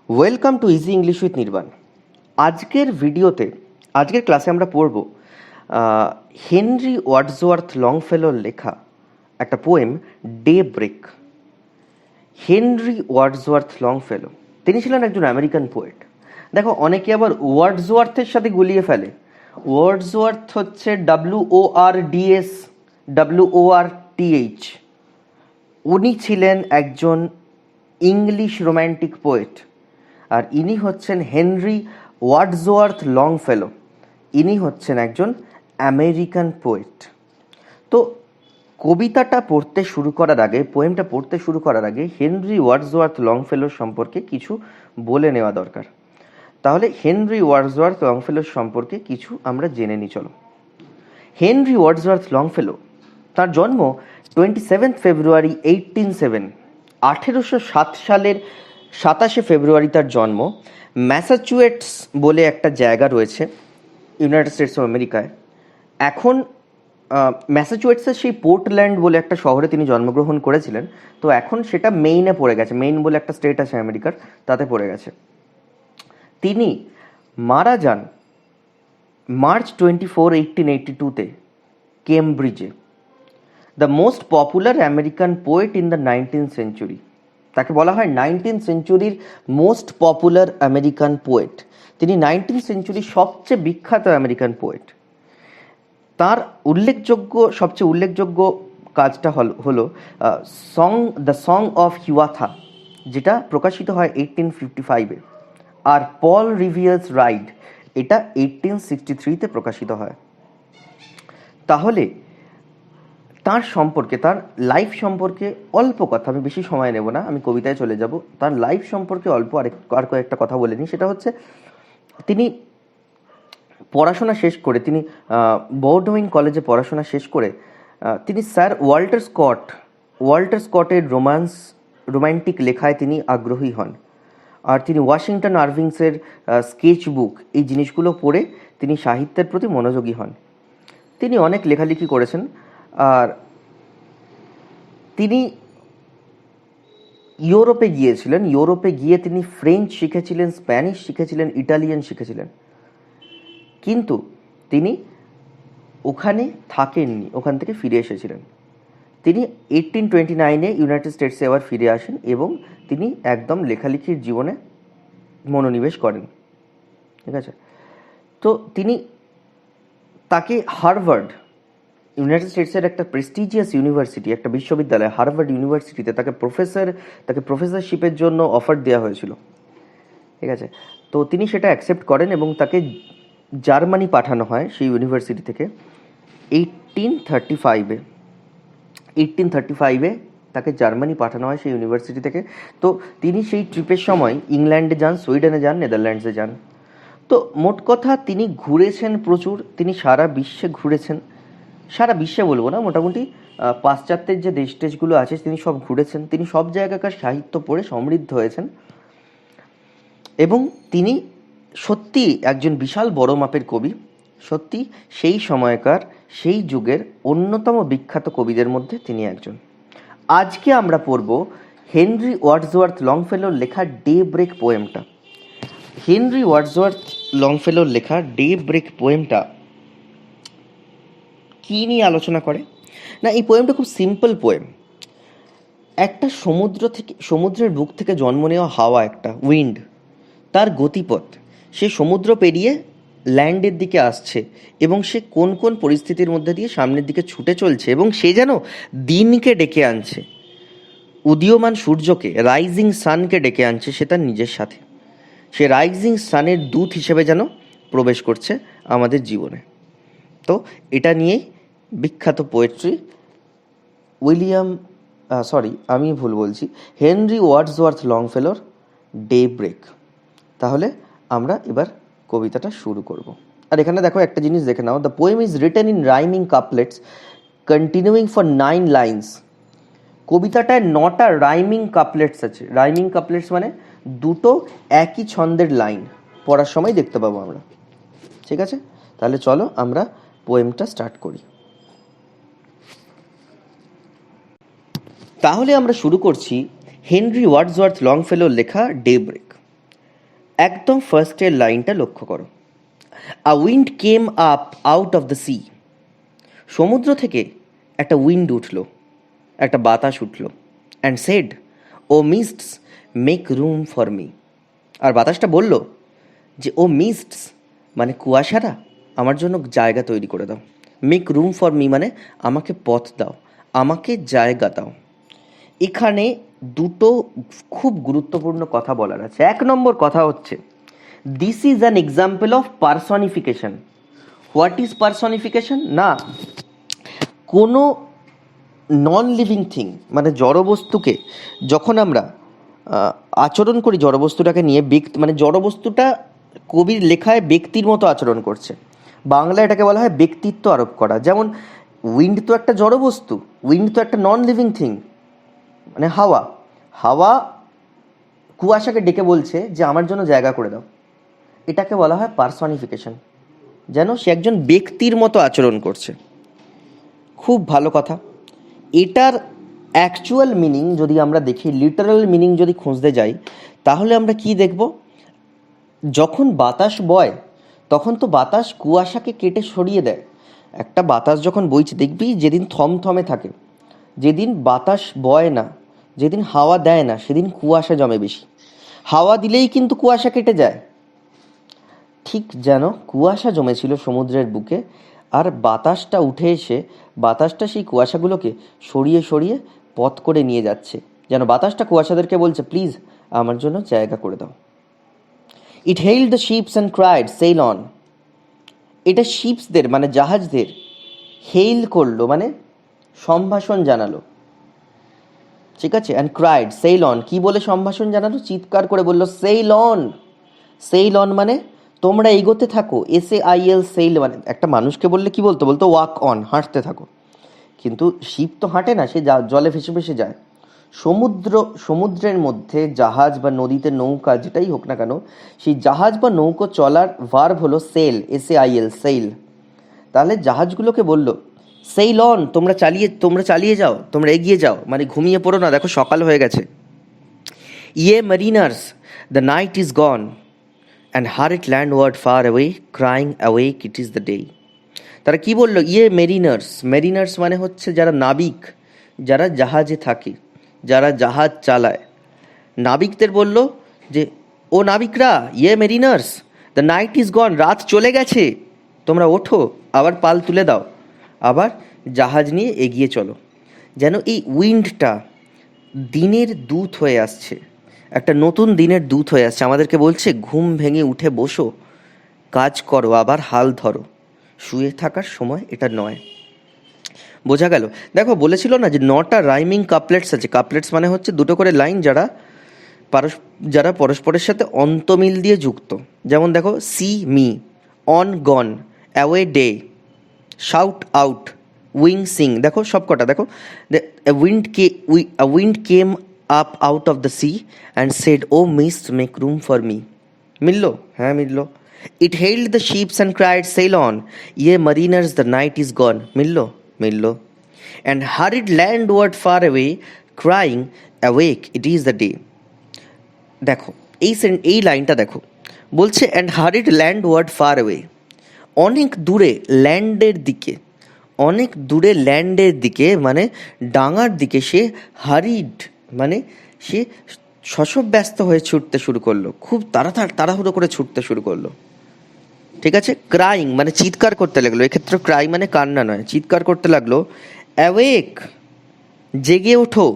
Welcome to easy English with Nirvan. আজকের ক্লাসে আমরা পড়ব হেনরি ওয়ার্ডসওয়ার্থ লংফেলোর লেখা একটা poem daybreak. Henry Wordsworth Longfellow তিনি ছিলেন একজন আমেরিকান পোয়েট। দেখো, অনেকে আবার ওয়ার্ডসওয়ার্থের সাথে গুলিয়ে ফেলে। ওয়ার্ডসওয়ার্থ হচ্ছে WORDS WORTH। উনি ছিলেন একজন ইংলিশ রোম্যান্টিক পোয়েট, আর ইনি হচ্ছেন হেনরি ওয়ার্ডসওয়ার্থ লংফেলো। ইনি হচ্ছেন একজন আমেরিকান পোয়েট। তো কবিতাটা পড়তে শুরু করার আগে, পোয়েমটা পড়তে শুরু করার আগে হেনরি ওয়ার্ডসওয়ার্থ লংফেলোর সম্পর্কে কিছু বলে নেওয়া দরকার। তাহলে হেনরি ওয়ার্ডসওয়ার্থ লংফেলোর সম্পর্কে কিছু আমরা জেনে নিই। চলো। হেনরি ওয়ার্ডসওয়ার্থ লংফেলো, তার জন্ম 27 ফেব্রুয়ারি 1807 সালের 27 ফেব্রুয়ারি তার জন্ম। ম্যাসাচুয়েটস বলে একটা জায়গা রয়েছে ইউনাইটেড স্টেটস অফ আমেরিকায়। এখন ম্যাসাচুয়েটসের সেই পোর্টল্যান্ড বলে একটা শহরে তিনি জন্মগ্রহণ করেছিলেন। তো এখন সেটা মেইনে পড়ে গেছে। মেইন বলে একটা স্টেট আছে আমেরিকার, তাতে পড়ে গেছে। তিনি মারা যান মার্চ 24, 1882-তে কেমব্রিজে। The most popular American poet in the 19th century. তাকে বলা হয় 19th সেঞ্চুরির মোস্ট পপুলার আমেরিকান পোয়েট। তিনি 19th সেঞ্চুরির সবচেয়ে বিখ্যাত আমেরিকান পোয়েট। তার সবচেয়ে উল্লেখযোগ্য কাজটা হলো দ্য সং অফ হিওয়াথা, যেটা প্রকাশিত হয় 1855-এ। আর পল রিভিয়ার্স রাইড, এটা 1863-তে প্রকাশিত হয়। তাহলে তার লাইফ সম্পর্কে অল্প কথা, আমি বেশি সময় নেব না, আমি কবিতায় চলে যাব। তার লাইফ সম্পর্কে আর কয়েকটা কথা বলে নিই। সেটা হচ্ছে, তিনি পড়াশোনা শেষ করে, তিনি বোর্ডউইন কলেজে পড়াশোনা শেষ করে তিনি স্যার ওয়াল্টার স্কটের রোম্যান্টিক লেখায় তিনি আগ্রহী হন। আর তিনি ওয়াশিংটন আরভিংসের স্কেচ বুক, এই জিনিসগুলো পড়ে তিনি সাহিত্যের প্রতি মনোযোগী হন। তিনি অনেক লেখালেখি করেছেন। আর তিনি ইউরোপে গিয়ে তিনি ফ্রেঞ্চ শিখেছিলেন, স্প্যানিশ শিখেছিলেন, ইটালিয়ান শিখেছিলেন। কিন্তু তিনি ওখানে থাকেননি, ওখান থেকে ফিরে এসেছিলেন। তিনি 1829-এ ইউনাইটেড স্টেটসে আবার ফিরে আসেন এবং তিনি একদম লেখালেখির জীবনে মনোনিবেশ করেন। ঠিক আছে। তো তাকে হার্ভার্ড, ইউনাইটেড স্টেটসের একটা প্রেস্টিজিয়াস ইউনিভার্সিটি, একটা বিশ্ববিদ্যালয়, হার্ভার্ড ইউনিভার্সিটিতে তাকে প্রফেসরশিপের জন্য অফার দেওয়া হয়েছিল। ঠিক আছে। তো তিনি সেটা অ্যাকসেপ্ট করেন এবং তাকে জার্মানি পাঠানো হয় সেই ইউনিভার্সিটি থেকে 1835-এ তাকে জার্মানি পাঠানো হয় সেই ইউনিভার্সিটি থেকে। তো তিনি সেই ট্রিপের সময় ইংল্যান্ডে যান, সুইডেনে যান, নেদারল্যান্ডসে যান। তো মোট কথা তিনি ঘুরেছেন প্রচুর। তিনি সারা বিশ্বে বলবো না, মোটামুটি পাশ্চাত্যের যে দেশগুলো আছে তিনি সব ঘুরেছেন। তিনি সব জায়গাকার সাহিত্য পড়ে সমৃদ্ধ হয়েছেন এবং তিনি সত্যি একজন বিশাল বড় মাপের কবি। সত্যি সেই সময়কার, সেই যুগের অন্যতম বিখ্যাত কবিদের মধ্যে তিনি একজন। আজকে আমরা পড়ব হেনরি ওয়ার্ডসওয়ার্থ লংফেলোর লেখা ডে ব্রেক পোয়েমটা। হেনরি ওয়ার্ডসওয়ার্থ লংফেলোর লেখা ডে ব্রেক পোয়েমটা কী নিয়ে আলোচনা করে না, এই পোয়েমটা খুব সিম্পল পোয়েম। একটা সমুদ্রের বুক থেকে জন্ম নেওয়া হাওয়া, একটা উইন্ড, তার গতিপথ, সে সমুদ্র পেরিয়ে ল্যান্ডের দিকে আসছে এবং সে কোন কোন পরিস্থিতির মধ্যে দিয়ে সামনের দিকে ছুটে চলছে এবং সে যেন দিনকে ডেকে আনছে, উদীয়মান সূর্যকে, রাইজিং সানকে ডেকে আনছে সে তার নিজের সাথে। সে রাইজিং সানের দূত হিসেবে যেন প্রবেশ করছে আমাদের জীবনে। তো এটা নিয়েই বিখ্যাত পোয়েট্রি হেনরি ওয়ার্ডসওয়ার্থ লংফেলোর ডে ব্রেক। তাহলে আমরা এবার কবিতাটা শুরু করব। আর এখানে দেখো একটা জিনিস দেখে নাও। The poem is written in rhyming couplets continuing for 9 lines. কবিতাটায় 9টা রাইমিং কাপলেটস আছে। রাইমিং কাপলেটস মানে দুটো একই ছন্দের লাইন। পড়ার সময় দেখতে পাবো আমরা। ঠিক আছে, তাহলে চলো আমরা পোয়েমটা স্টার্ট করি। তাহলে আমরা শুরু করছি হেনরি ওয়ার্ডসওয়ার্থ লংফেলোর লেখা ডে ব্রেক। একদম ফার্স্টের লাইনটা লক্ষ্য করো, a wind came up out of the sea. সমুদ্র থেকে একটা উইন্ড উঠলো, একটা বাতাস উঠলো, and said, O mists make room for me. আর বাতাসটা বলল যে, ও মিস্টস মানে কুয়াশারা, আমার জন্য জায়গা তৈরি করে দাও। মেক রুম ফর মি মানে আমাকে পথ দাও, আমাকে জায়গা দাও। এখানে দুটো খুব গুরুত্বপূর্ণ কথা বলার আছে। এক নম্বর কথা হচ্ছে, this is an example of personification. What is personification? না, কোনো নন লিভিং থিং মানে জড়বস্তুকে যখন আমরা আচরণ করি, জড়বস্তুটাকে নিয়ে মানে জড়বস্তুটা কবির লেখায় ব্যক্তির মতো আচরণ করছে, বাংলায় এটাকে বলা হয় ব্যক্তিত্ব আরোপ করা। যেমন উইন্ড তো একটা জড়বস্তু, উইন্ড তো একটা নন লিভিং থিং, মানে হাওয়া। হাওয়া কুয়াশাকে ডেকে বলছে যে আমার জন্য জায়গা করে দাও, এটাকে বলা হয় পার্সনিফিকেশন, যেন সে একজন ব্যক্তির মতো আচরণ করছে। খুব ভালো কথা। এটার অ্যাকচুয়াল মিনিং যদি আমরা দেখি, লিটারাল মিনিং যদি খুঁজতে যাই, তাহলে আমরা কি দেখব? যখন বাতাস বয় তখন তো বাতাস কুয়াশাকে কেটে সরিয়ে দেয়। একটা বাতাস যখন বইছে দেখবি, যেদিন থমথমে থাকে, যেদিন বাতাস বয় না, যেদিন হাওয়া দেয় না, সেদিন কুয়াশা জমে বেশি। হাওয়া দিলেই কিন্তু কুয়াশা কেটে যায়। ঠিক যেন কুয়াশা জমেছিল সমুদ্রের বুকে, আর বাতাসটা উঠে এসে বাতাসটা সেই কুয়াশাগুলোকে সরিয়ে সরিয়ে পথ করে নিয়ে যাচ্ছে, যেন বাতাসটা কুয়াশাদেরকে বলছে, প্লিজ আমার জন্য জায়গা করে দাও। It hailed the ships and cried, sail on. এটা শিপসদের মানে জাহাজদের হেইল করলো, মানে সম্ভাষণ জানালো, ঠিক আছে। অ্যান্ড ক্রাইড, সেল অন, কি বলে সম্ভাষণ জানালো? চিৎকার করে বললো সেল অন। সেল অন মানে তোমরা এগোতে থাকো। SAIL, সেল মানে একটা মানুষকে বললে কি বলতো? বলতো ওয়াক অন, হাঁটতে থাকো। কিন্তু শিপ তো হাঁটে না, সে জলে ভেসে ভেসে যায়। সমুদ্রের মধ্যে জাহাজ বা নদীতে নৌকা যেটাই হোক না কেন, সেই জাহাজ বা নৌকো চলার ভার্ব হলো সেল, SAIL, সেল। তাহলে জাহাজগুলোকে বলল সেল অন, তোমরা চালিয়ে যাও, তোমরা এগিয়ে যাও, মানে ঘুমিয়ে পড়ো না, দেখো সকাল হয়ে গেছে। Ye mariners, the night is gone, and hurried landward far away, crying awake it is the day. তারা কি বললো? ইয়ে মেরিনার্স। মেরিনার্স মানে হচ্ছে যারা নাবিক, যারা জাহাজে থাকে, যারা জাহাজ চালায়। নাবিকদের বলল যে, ও নাবিকরা, ইয়ে মেরিনার্স, দ্য নাইট ইজ গন, রাত চলে গেছে, তোমরা ওঠো, আবার পাল তুলে দাও, আবার জাহাজ নিয়ে এগিয়ে চলো। যেন এই উইন্ডটা দিনের দূত হয়ে আসছে, একটা নতুন দিনের দূত হয়ে আসছে, আমাদেরকে বলছে ঘুম ভেঙে উঠে বসো, কাজ করো, আবার হাল ধরো, শুয়ে থাকার সময় এটা নয়। বোঝা গেল? দেখো বলেছিল না যে 9টা রাইমিং কাপলেটস আছে। কাপলেটস মানে হচ্ছে দুটো করে লাইন যারা পরস্পরের সাথে অন্তমিল দিয়ে যুক্ত। যেমন দেখো, sea me, on gone, away day, shout out, wing sing. দেখো সব কটা দেখো, wind came up out of the sea and said, O mist make room for me. মিললো? হ্যাঁ মিললো। It hailed the ships and cried, sail on, ye mariners, the night is gone. মিললো? মিললো। And hurried landward far away, crying awake it is the day. দেখো এই লাইনটা দেখো, বলছে and hurried landward far away, অনেক দূরে ল্যান্ডের দিকে, অনেক দূরে ল্যান্ডের দিকে মানে ডাঙার দিকে সে হারিড মানে সে শশব্যস্ত হয়ে ছুটতে শুরু করলো, খুব তাড়াহুড়ো করে ছুটতে শুরু করলো, ঠিক আছে। ক্রাইং মানে চিৎকার করতে লাগলো, এক্ষেত্রে ক্রাই মানে কান্না নয়, চিৎকার করতে লাগলো। অ্যাওয়েক জেগে ওঠো,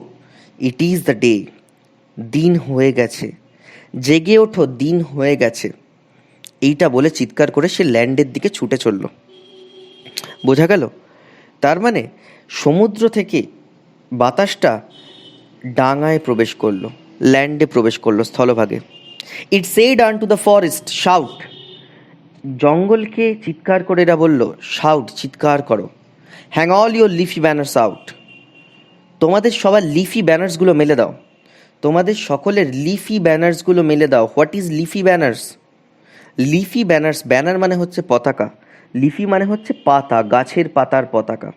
ইট ইজ দ্য ডে, দিন হয়ে গেছে, জেগে ওঠো, দিন হয়ে গেছে। এইটা বলে চিৎকার করে সে ল্যান্ডের দিকে ছুটে চলল। বোঝা গেল? তার মানে সমুদ্র থেকে বাতাসটা ডাঙায় প্রবেশ করলো, ল্যান্ডে প্রবেশ করলো, স্থলভাগে। It said unto the forest, shout, জঙ্গলকে চিৎকার করে এরা বলল, শাউট, চিৎকার করো। Hang all your leafy banners out, তোমাদের সবার লিফি ব্যানার্সগুলো মেলে দাও, তোমাদের সকলের লিফি ব্যানার্সগুলো মেলে দাও। What is leafy banners? Leafy banners, banner মানে হচ্ছে পতাকা, লিফি মানে হচ্ছে পাতা, গাছের পাতার পতাকা।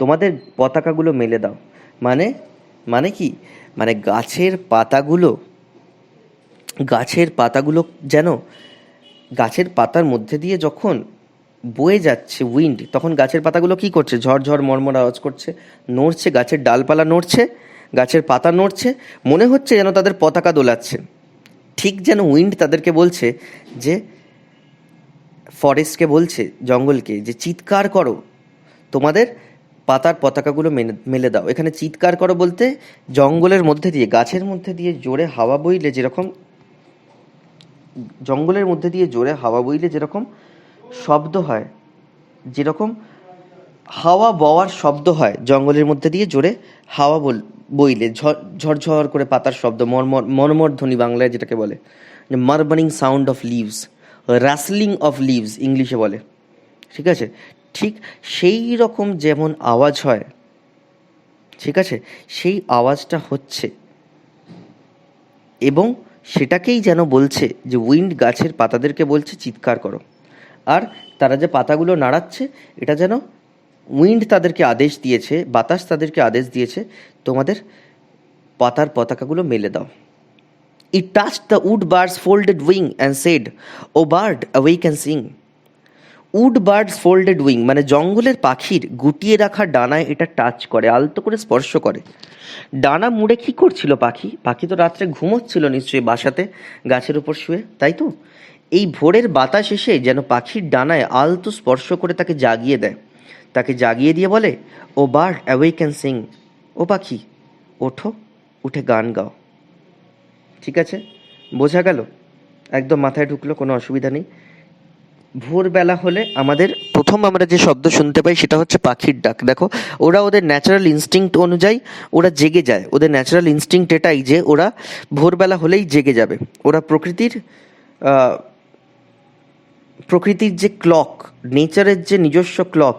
তোমাদের পতাকাগুলো মেলে দাও মানে কি? মানে গাছের পাতাগুলো গাছের পাতাগুলো যেন গাছের পাতার মধ্যে দিয়ে যখন বয়ে যাচ্ছে উইন্ড, তখন গাছের পাতাগুলো কি করছে? ঝড়ঝড় মর্মর আওয়াজ করছে, নড়ছে, গাছের ডালপালা নড়ছে, গাছের পাতা নড়ছে, মনে হচ্ছে যেন তাদের পতাকা দোলাচ্ছে। ঠিক যেন উইন্ড তাদেরকে বলছে যে, ফরেস্টকে বলছে, জঙ্গলকে, যে চিৎকার করো, তোমাদের পাতার পতাকাগুলো মেলে দাও। এখানে চিৎকার করো বলতে জঙ্গলের মধ্যে দিয়ে, গাছের মধ্যে দিয়ে জোরে হাওয়া বইলে যেরকম, জঙ্গলের মধ্যে দিয়ে জোরে হাওয়া বইলে যেরকম শব্দ হয়, যেরকম হাওয়া বওয়ার শব্দ হয় জঙ্গলের মধ্যে দিয়ে জোরে হাওয়া বইলে, ঝরঝর করে পাতার শব্দ, মর্মর ধ্বনি বাংলায় যেটাকে বলে, যে murmuring sound of leaves, rustling of leaves ইংলিশে বলে, ঠিক আছে? ঠিক সেই রকম যেমন আওয়াজ হয়, ঠিক আছে, সেই আওয়াজটা হচ্ছে, এবং সেটাকেই যেন বলছে যে উইন্ড গাছের পাতাদেরকে বলছে চিৎকার করো। আর তারা যে পাতাগুলো নাড়াচ্ছে, এটা যেন উইন্ড তাদেরকে আদেশ দিয়েছে, বাতাস তাদেরকে আদেশ দিয়েছে, তোমাদের পাতার পতাকাগুলো মেলে দাও। It touched the wood bird's folded wing and said, "O bird, awake and sing." Wood birds folded wing মানে জঙ্গলের পাখির গুটিয়ে রাখা ডানায় এটা টাচ করে, আলতো করে স্পর্শ করে। ডানা মুড়ে কি করছিল পাখি? পাখি তো রাত্রে ঘুমোচ্ছিল নিশ্চয়ই বাসাতে, গাছের উপর শুয়ে, তাই তো? এই ভোরের বাতাস এসে যেন পাখির ডানায় আলতো স্পর্শ করে তাকে জাগিয়ে দেয়, তাকে জাগিয়ে দিয়ে বলে, ও বার্ড অ্যাওয়েক অ্যান্ড সিং, ও পাখি ওঠো, উঠে গান গাও। ঠিক আছে, বোঝা গেল? একদম মাথায় ঢুকলো, কোনো অসুবিধা নেই। ভোরবেলা হলে আমাদের প্রথম আমরা যে শব্দ শুনতে পাই সেটা হচ্ছে পাখির ডাক। দেখো, ওরা ওদের ন্যাচারাল ইনস্টিংক্ট অনুযায়ী ওরা জেগে যায়। ওদের ন্যাচারাল ইনস্টিংক্ট এটাই যে ওরা ভোরবেলা হলেই জেগে যাবে। ওরা প্রকৃতির যে ক্লক, নেচারের যে নিজস্ব ক্লক,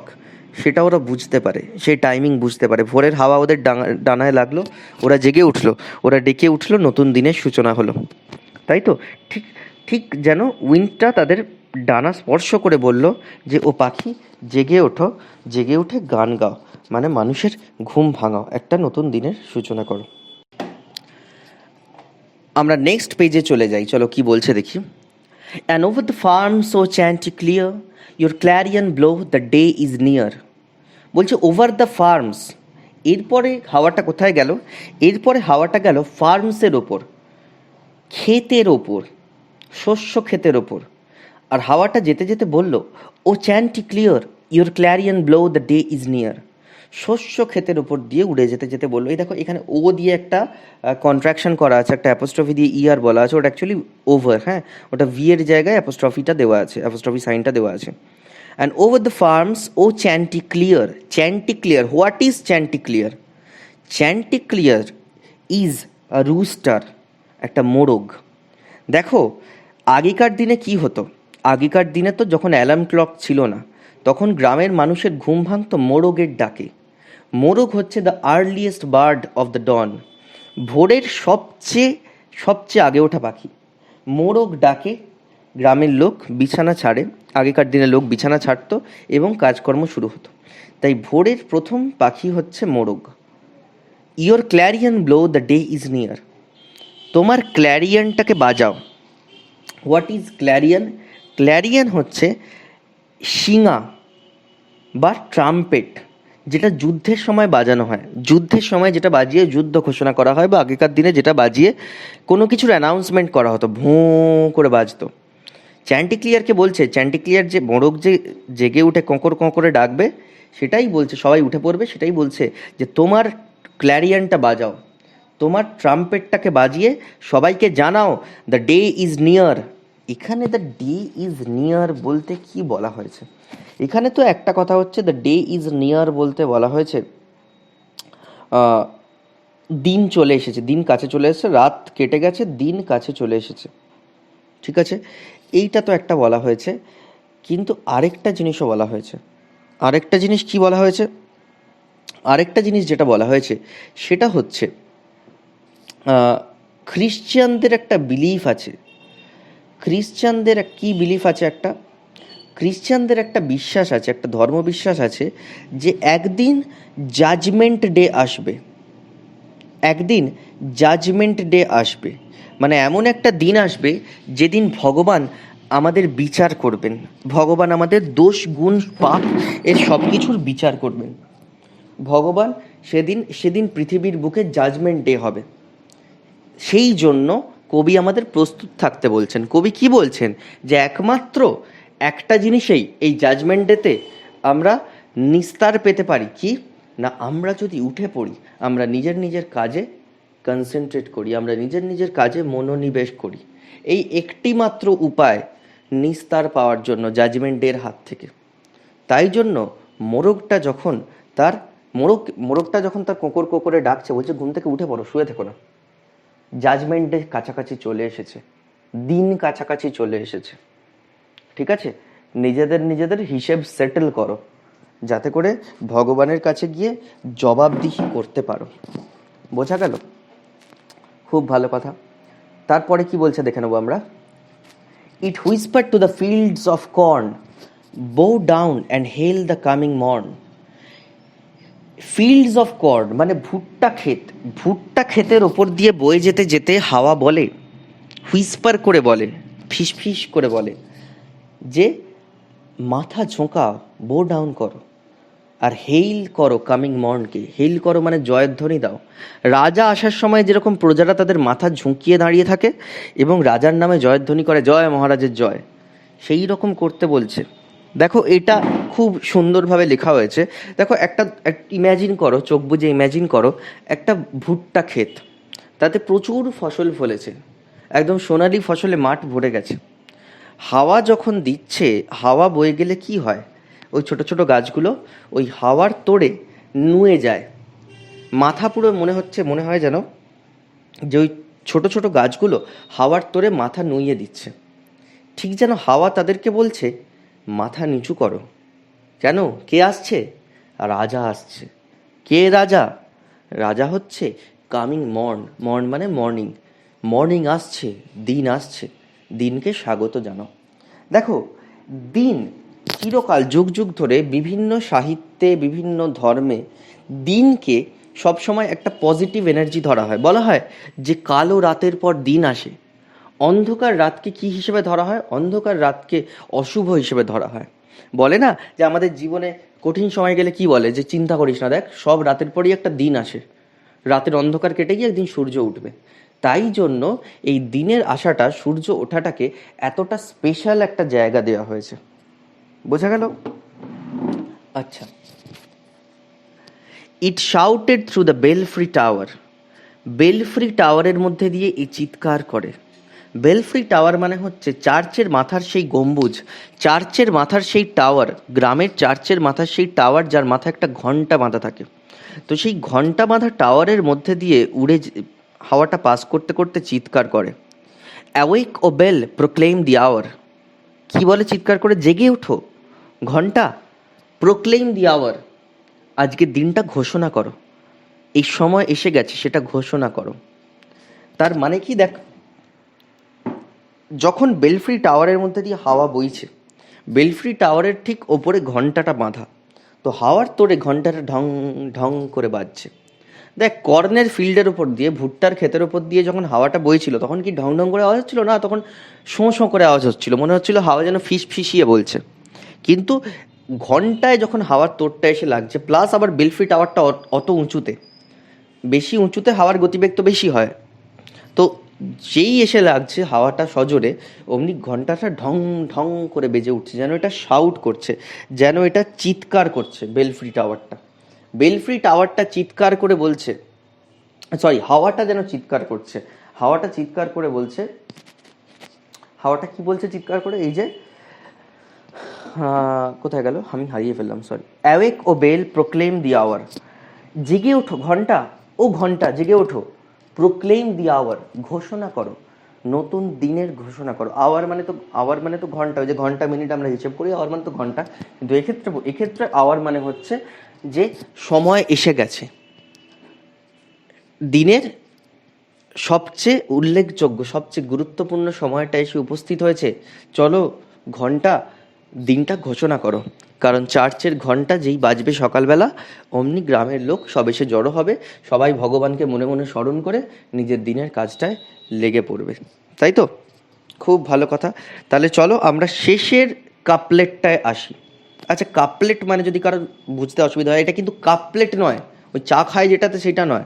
সেটা ওরা বুঝতে পারে, সেই টাইমিং বুঝতে পারে। ভোরের হাওয়া ওদের ডানায় লাগলো, ওরা জেগে উঠলো, ওরা ডেকে উঠলো, নতুন দিনের সূচনা হলো, তাই তো? ঠিক ঠিক যেন উইন্ডটা তাদের ডানা স্পর্শ করে বলল যে, ও পাখি জেগে ওঠো, জেগে উঠে গান গাও, মানে মানুষের ঘুম ভাঙাও, একটা নতুন দিনের সূচনা করো। আমরা নেক্সট পেজে চলে যাই, চলো কি বলছে দেখি। And over the farm so chanty clear, your clarion blow, the day is near. বলছে ওভার দ্য ফার্মস, এরপরে হাওয়াটা কোথায় গেল? এরপরে হাওয়াটা গেল ফার্মসের ওপর, ক্ষেতের ওপর, শস্য ক্ষেতের ওপর। আর হাওয়াটা যেতে যেতে বলল, O chanticleer, your clarion blow, the day is near. শস্য ক্ষেতের ওপর দিয়ে উড়ে যেতে যেতে বললো। এই দেখো, এখানে ও দিয়ে একটা কন্ট্রাকশন করা আছে, একটা অ্যাপোস্ট্রফি দিয়ে ইয়ার বলা আছে, ওটা অ্যাকচুয়ালি ওভার, হ্যাঁ, ওটা ভি এর জায়গায় অ্যাপোস্ট্রফিটা দেওয়া আছে, অ্যাপোস্ট্রফি সাইনটা দেওয়া আছে। And over the farms O chanticleer, chanticleer, what is chanticleer? Chanticleer is a rooster, একটা মোরগ। দেখো, আগেকার দিনে কি হতো? আগেকার দিনে তো যখন অ্যালার্ম ক্লক ছিল না, তখন গ্রামের মানুষের ঘুম ভাঙতো মোরগের ডাকে। মোরগ হচ্ছে the earliest bird of the dawn, ভোরের সবচেয়ে সবচেয়ে আগে ওঠা পাখি। মোরগ ডাকে গ্রামের লোক বিছানা ছাড়ে, আগেকার দিনে লোক বিছানা ছাড়তো এবং কাজকর্ম শুরু হতো। তাই ভোরের প্রথম পাখি হচ্ছে মোরগ। Your clarion blow, the day is near, তোমার ক্ল্যারিয়নটাকে বাজাও। What is Clarion? ক্ল্যারিয়ন হচ্ছে শিঙা বা ট্রাম্পেট, যেটা যুদ্ধের সময় বাজানো হয়। যুদ্ধের সময় যেটা বাজিয়ে যুদ্ধ ঘোষণা করা হয়, বা আগেকার দিনে যেটা বাজিয়ে কোনো কিছুর অ্যানাউন্সমেন্ট করা হতো, ভোঁ করে বাজতো। চ্যান্টিক্লিয়ারকে বলছে, চ্যান্টিক্লিয়ার যে মোরগ যে জেগে উঠে কোঁকর কোঁকরে ডাকবে, সেটাই বলছে, সবাই উঠে পড়বে, সেটাই বলছে যে তোমার ক্ল্যারিয়নটা বাজাও, তোমার ট্রাম্পেটটাকে বাজিয়ে সবাইকে জানাও, দ্য ডে ইজ নিয়ার। এখানে দ্য ডে ইজ নিয়ার বলতে কি বলা হয়েছে? এখানে তো একটা কথা হচ্ছে, দ্য ডে ইজ নিয়ার বলতে বলা হয়েছে দিন চলে এসেছে, দিন কাছে চলে এসেছে, রাত কেটে গেছে, দিন কাছে চলে এসেছে, ঠিক আছে? এইটা তো একটা বলা হয়েছে, কিন্তু আরেকটা জিনিসও বলা হয়েছে। আরেকটা জিনিস কি বলা হয়েছে? আরেকটা জিনিস যেটা বলা হয়েছে সেটা হচ্ছে, খ্রিশ্চানদের একটা বিলিফ আছে। খ্রিশ্চানদের কি বিলিফ আছে? খ্রিশ্চানদের একটা বিশ্বাস আছে, একটা ধর্মবিশ্বাস আছে যে একদিন জাজমেন্ট ডে আসবে। একদিন জাজমেন্ট ডে আসবে, মানে এমন একটা দিন আসবে যেদিন ভগবান আমাদের বিচার করবেন, ভগবান আমাদের দোষ গুণ পাপ এর সব কিছুর বিচার করবেন। ভগবান সেদিন পৃথিবীর বুকে জাজমেন্ট ডে হবে। সেই জন্য কবি আমাদের প্রস্তুত থাকতে বলছেন। কবি কি বলছেন? যে একমাত্র একটা জিনিসেই এই জাজমেন্ট ডেতে আমরা নিস্তার পেতে পারি, কি না, আমরা যদি উঠে পড়ি, আমরা নিজের কাজে কনসেন্ট্রেট করি, আমরা নিজের কাজে মনোনিবেশ করি। এই একটি মাত্র উপায় নিস্তার পাওয়ার জন্য জাজমেন্ট ডের হাত থেকে। তাই জন্য মোরগটা যখন তার কোকর কোকরে ডাকছে, বলছে ঘুম থেকে উঠে পড়ো, শুয়ে থেকো না, জাজমেন্ট ডে কাছাকাছি চলে এসেছে, দিন কাছাকাছি চলে এসেছে, ঠিক আছে? নিজেদের হিসেব সেটেল করো, যাতে করে ভগবানের কাছে গিয়ে জবাবদিহি করতে পারো। বোঝা গেল? খুব ভালো কথা। তারপরে কি বলছে দেখে নেবো আমরা। It whisper to the fields of corn, bow down and hail the coming morn. Fields of corn মানে ভুট্টা ক্ষেত, ভুট্টা ক্ষেতের ওপর দিয়ে বয়ে যেতে যেতে হাওয়া বলে, হুইসপার করে বলে, ফিস করে বলে যে মাথা ঝোঁকাও, বো ডাউন করো, আর হেইল করো কামিং মর্নকে। হেইল করো মানে জয়ধ্বনি দাও। রাজা আসার সময় যেরকম প্রজারা তাদের মাথা ঝুঁকিয়ে দাঁড়িয়ে থাকে এবং রাজার নামে জয়ধ্বনি করে, জয় মহারাজের জয়, সেই রকম করতে বলছে। দেখো এটা খুব সুন্দরভাবে লেখা হয়েছে। দেখো একটা ইম্যাজিন করো, চোখ বুজে ইম্যাজিন করো একটা ভুট্টা ক্ষেত, তাতে প্রচুর ফসল ফলেছে, একদম সোনালি ফসলে মাঠ ভরে গেছে। হাওয়া যখন দিচ্ছে, হাওয়া বয়ে গেলে কি হয়, ওই ছোট ছোট গাছগুলো ওই হাওয়ার তোড়ে নুয়ে যায়। মাথা পুরো মনে হয় যেন যে ওই ছোট ছোট গাছগুলো হাওয়ার তোড়ে মাথা নুইয়ে দিচ্ছে। ঠিক যেন হাওয়া তাদেরকে বলছে মাথা নিচু করো। কেন? কে আসছে? রাজা আসছে। কে রাজা? রাজা হচ্ছে কামিং মর্ন। মর্ন মানে মর্নিং। মর্নিং আসছে, দিন আসছে, দিনকে স্বাগত জানাও। দেখো, দিন চিরকাল যুগ যুগ ধরে বিভিন্ন সাহিত্যে, বিভিন্ন ধর্মে দিনকে সবসময় একটা পজিটিভ এনার্জি ধরা হয়। বলা হয় যে কালো রাতের পর দিন আসে। অন্ধকার রাতকে কি হিসেবে ধরা হয়? অন্ধকার রাতকে অশুভ হিসেবে ধরা হয়। বলে না যে আমাদের জীবনে কঠিন সময় গেলে কি বলে, যে চিন্তা করিস না, দেখ সব রাতের পরই একটা দিন আসে, রাতের অন্ধকার কেটে গিয়ে একদিন সূর্য উঠবে। তাই জন্য এই দিনের আশাটা, সূর্য ওঠাটাকে এতটা স্পেশাল একটা জায়গা দেওয়া হয়েছে। বোঝা গেল? আচ্ছা, it shouted through the belfry tower. Belfry টাওয়ারের মধ্যে দিয়ে এই চিৎকার করে। বেলফ্রি টাওয়ার মানে হচ্ছে চার্চের মাথার সেই গম্বুজ, চার্চের মাথার সেই টাওয়ার, গ্রামের চার্চের মাথার সেই টাওয়ার, যার মাথায় একটা ঘন্টা বাঁধা থাকে। তো সেই ঘন্টা বাঁধা টাওয়ারের মধ্যে দিয়ে হাওয়াটা পাস করতে করতে চিৎকার করে, অ্যাওয়েক ও বেল প্রোক্লেম দি আওয়ার। কি বলে চিৎকার করে? জেগে ওঠো ঘন্টা, প্রোক্লেম দি আওয়ার, আজকে দিনটা ঘোষণা করো, এই সময় এসে গেছে সেটা ঘোষণা করো। তার মানে কি? দেখ, যখন বেলফ্রি টাওয়ারের মধ্যে দিয়ে হাওয়া বইছে, বেলফ্রি টাওয়ারের ঠিক ওপরে ঘন্টাটা বাঁধা, তো হাওয়ার তোড়ে ঘন্টাটা ঢং ঢং করে বাজছে। দেখ, কর্নের ফিল্ডের ওপর দিয়ে, ভুট্টার ক্ষেতের ওপর দিয়ে যখন হাওয়াটা বইছিল, তখন কি ঢং ঢং করে আওয়াজ হচ্ছিল? না, তখন শোঁ শোঁ করে আওয়াজ হচ্ছিল, মনে হচ্ছিল হাওয়া যেন ফিসিয়ে বলছে। কিন্তু ঘন্টায় যখন হাওয়ার তোড়টা এসে লাগছে, প্লাস আবার বেলফ্রি টাওয়ারটা অত উঁচুতে, বেশি উঁচুতে হাওয়ার গতিবেগ তো বেশি হয়, তো যেই এসে লাগছে হাওয়াটা সজোরে, অমনি ঘন্টাটা ঢং ঢং করে বেজে উঠছে, যেন এটা শাউট করছে, যেন এটা চিৎকার করছে। বেলফ্রি টাওয়ারটা, বেলফ্রি টাওয়ারটা চিৎকার করে বলছে, সরি, হাওয়াটা যেন চিৎকার করছে। হাওয়াটা চিৎকার করে বলছে, হাওয়াটা কি বলছে চিৎকার করে? এই যে কোথায় গেল, আমি হারিয়ে ফেললাম, সরি। অ্যাওয়েক ও বেল প্রোক্লেম দি আওয়ার, জেগে ওঠো ঘন্টা, ও ঘন্টা জেগে ওঠো, প্রোক্লেম দি আওয়ার, ঘোষণা করো, নতুন দিনের ঘোষণা করো। আওয়ার মানে তো ঘন্টা, ওই যে ঘন্টা মিনিট আমরা হিসেব করি, আওয়ার মানে তো ঘন্টা, কিন্তু এক্ষেত্রে আওয়ার মানে হচ্ছে যে সময় এসে গেছে, দিনের সবচেয়ে উল্লেখযোগ্য, সবচেয়ে গুরুত্বপূর্ণ সময়টা এসে উপস্থিত হয়েছে। চলো ঘন্টা, দিনটা ঘোষণা করো। কারণ চার্চের ঘন্টা যেই বাজবে সকালবেলা, অমনি গ্রামের লোক সব এসে জড়ো হবে, সবাই ভগবানকে মনে মনে স্মরণ করে নিজের দিনের কাজটায় লেগে পড়বে। তাই তো? খুব ভালো কথা। তাহলে চলো আমরা শেষের কাপলেটটায় আসি। আচ্ছা, কাপলেট মানে যদি কারো বুঝতে অসুবিধা হয়, এটা কিন্তু কাপলেট নয়, ওই চা খায় যেটাতে সেটা নয়,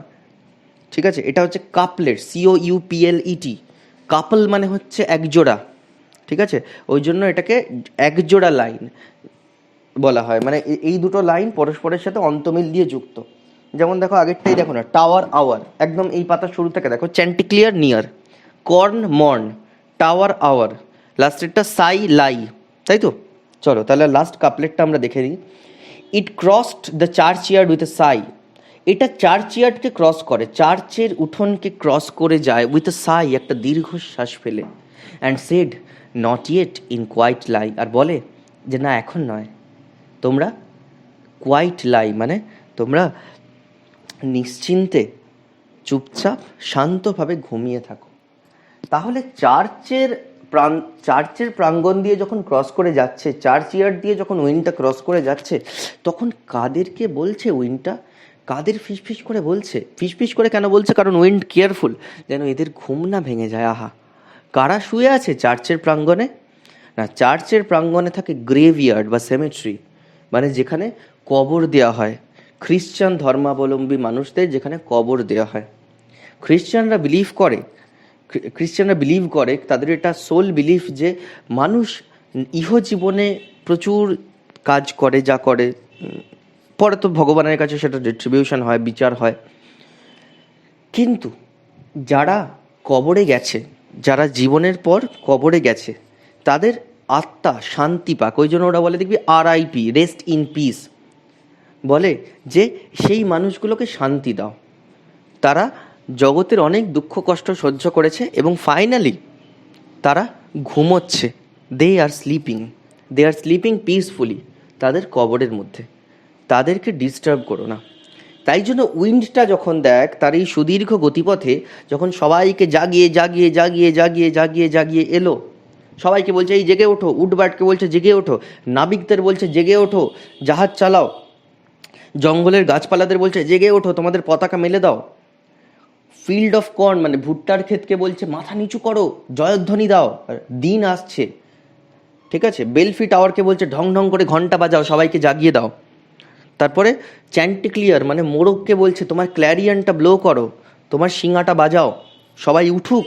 ঠিক আছে? এটা হচ্ছে কাপলেট, COUPLET। কাপল মানে হচ্ছে একজোড়া, ঠিক আছে? ওই জন্য এটাকে একজোড়া লাইন বলা হয়, মানে এই দুটো লাইন পরস্পরের সাথে অন্তমিল দিয়ে যুক্ত। যেমন দেখো আগেরটাই দেখো না, টাওয়ার আওয়ার, একদম এই পাতার শুরু থেকে দেখো, chanticleer near, corn morn, tower hour, লাস্টেরটা সাই লাই, তাই তো? চলো তাহলে লাস্ট কাপলেটটা আমরা দেখে নিই। It crossed the churchyard with a sigh. এটা চার্চ ইয়ার্ডকে ক্রস করে, চার্চের উঠোনকে ক্রস করে যায় উইথ এ সাই, একটা দীর্ঘশ্বাস ফেলে, and said not yet in quite lie, আর বলে যে না এখন নয়, তোমরা কোয়াইট লাই মানে তোমরা নিশ্চিন্তে চুপচাপ শান্তভাবে ঘুমিয়ে থাকো। তাহলে চার্চের প্রাঙ্গণ দিয়ে যখন ক্রস করে যাচ্ছে, চার্চ ইয়ার্ড দিয়ে যখন উইন্ডটা ক্রস করে যাচ্ছে, তখন কাদেরকে বলছে উইন্ডটা? কাদের ফিসফিস করে বলছে? ফিসফিস করে কেন বলছে? কারণ উইন্ড কেয়ারফুল, যেন এদের ঘুম না ভেঙে যায়। আহা, কারা শুয়ে আছে চার্চের প্রাঙ্গণে? না, চার্চের প্রাঙ্গণে থাকে গ্রেভইয়ার্ড বা সেমেট্রি, মানে যেখানে কবর দেওয়া হয়, খ্রিশ্চান ধর্মাবলম্বী মানুষদের যেখানে কবর দেওয়া হয়। খ্রিশ্চানরা বিলিভ করে, তাদের এটা সোল বিলিফ যে মানুষ ইহজীবনে প্রচুর কাজ করে, যা করে পরে তো ভগবানের কাছে সেটা ডিস্ট্রিবিউশন হয়, বিচার হয়। কিন্তু যারা কবরে গেছে, যারা জীবনের পর কবরে গেছে, তাদের আত্মা শান্তি পাক, ওই জন্য ওরা বলে দেখবি RIP, রেস্ট ইন পিস, বলে যে সেই মানুষগুলোকে শান্তি দাও। তারা জগতের অনেক দুঃখ কষ্ট সহ্য করেছে এবং ফাইনালি তারা ঘুমোচ্ছে, দে আর স্লিপিং পিসফুলি তাদের কবরের মধ্যে। তাদেরকে ডিস্টার্ব করো না। তাই জন্য উইন্ডটা যখন দেখ তার এই সুদীর্ঘ গতিপথে যখন সবাইকে জাগিয়ে এলো, সবাইকে বলছে এই জেগে ওঠো, উডবার্ডকে বলছে জেগে ওঠো, নাবিকদের বলছে জেগে ওঠো, জাহাজ চালাও, জঙ্গলের গাছপালাদের বলছে জেগে ওঠো, তোমাদের পতাকা মেলে দাও, ফিল্ড অফ কর্ন মানে ভুট্টার ক্ষেতকে বলছে মাথা নিচু করো, জয়ধ্বনি দাও, দিন আসছে, ঠিক আছে? বেলফি টাওয়ারকে বলছে ঢং ঢং করে ঘন্টা বাজাও, সবাইকে জাগিয়ে দাও। তারপরে চ্যান্টিক্লিয়ার মানে মোরগকে বলছে তোমার ক্ল্যারিয়নটা ব্লো করো, তোমার শিঙাটা বাজাও, সবাই উঠুক,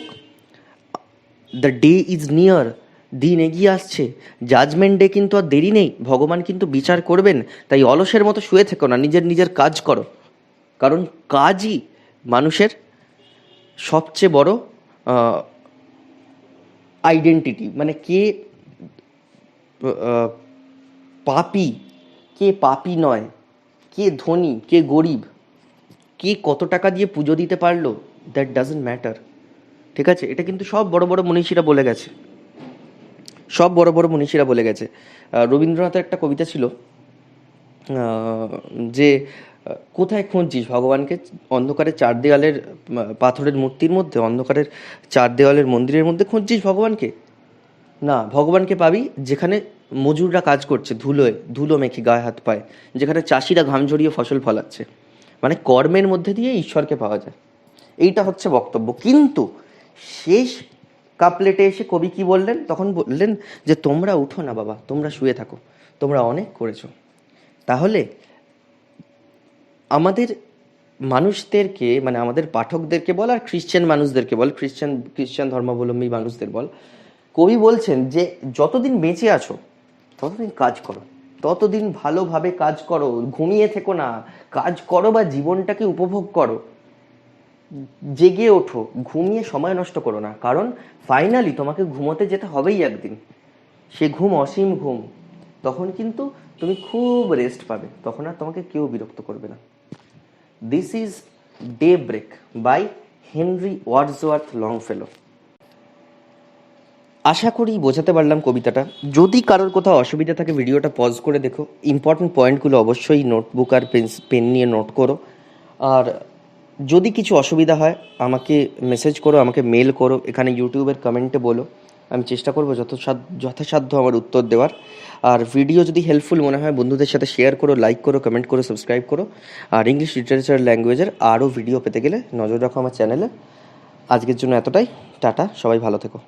দ্য ডে ইজ নিয়ার, দিন এগিয়ে আসছে, জাজমেন্ট ডে কিন্তু আর দেরি নেই, ভগবান কিন্তু বিচার করবেন, তাই অলসের মতো শুয়ে থেকো না, নিজের কাজ করো, কারণ কাজই মানুষের সবচেয়ে বড় আইডেন্টিটি, মানে কে পাপী, কে পাপী নয়, কে ধনী, কে গরিব, কে কত টাকা দিয়ে পুজো দিতে পারলো, দ্যাট ডাজন্ট ম্যাটার, ঠিক আছে? এটা কিন্তু সব বড় বড় মনীষীরা বলে গেছে, রবীন্দ্রনাথের একটা কবিতা ছিল যে কোথায় খুঁজছিস ভগবানকে? অন্ধকারের চার দেওয়ালের পাথরের মূর্তির মধ্যে, অন্ধকারের চার দেওয়ালের মন্দিরের মধ্যে খুঁজছিস ভগবানকে? না, ভগবানকে পাবি যেখানে মজুররা কাজ করছে, ধুলো মেখে গায়ে হাত পায়, যেখানে চাষিরা ঘাম ঝরিয়ে ফসল ফলাচ্ছে, মানে কর্মের মধ্যে দিয়ে ঈশ্বরকে পাওয়া যায়। এইটা হচ্ছে বক্তব্য। কিন্তু শেষ কাপলেটে এসে কবি কি বললেন? তখন বললেন যে তোমরা উঠো না বাবা, তোমরা শুয়ে থাকো, তোমরা অনেক করেছো। তাহলে আমাদের মানুষদেরকে, মানে আমাদের পাঠকদেরকে বল, আর খ্রিশ্চান মানুষদেরকে বল, খ্রিশ্চান ধর্মাবলম্বী মানুষদের বল, কবি বলছেন যে যতদিন বেঁচে আছো ততদিন কাজ করো, ততদিন ভালোভাবে কাজ করো, ঘুমিয়ে থেকো না, কাজ করো বা জীবনটাকে উপভোগ করো, জেগে ওঠো, ঘুমিয়ে সময় নষ্ট করো না, কারণ ফাইনালি তোমাকে ঘুমোতে যেতে হবেই একদিন, সে ঘুম অসীম ঘুম, তখন কিন্তু তুমি খুব রেস্ট পাবে, তখন আর তোমাকে কেউ বিরক্ত করবে না। This is daybreak by Henry Wordsworth Longfellow. আশা করি বোঝাতে পারলাম কবিতাটা। যদি কারোর কোথাও অসুবিধা থাকে ভিডিওটা পজ করে দেখো, ইম্পর্টেন্ট পয়েন্টগুলো অবশ্যই নোটবুক আর পেন নিয়ে নোট করো, আর যদি কিছু অসুবিধা হয় আমাকে মেসেজ করো, আমাকে মেল করো, এখানে ইউটিউবের কমেন্টে বলো, আমি চেষ্টা করবো যথাসাধ্য আমার উত্তর দেওয়ার। আর ভিডিও যদি হেল্পফুল মনে হয় বন্ধুদের সাথে শেয়ার করো, লাইক করো, কমেন্ট করো, সাবস্ক্রাইব করো। আর ইংলিশ লিটারেচার ল্যাঙ্গুয়েজের আরও ভিডিও পেতে গেলে নজর রাখো আমার চ্যানেলে। আজকের জন্য এতটাই। টাটা, সবাই ভালো থেকো।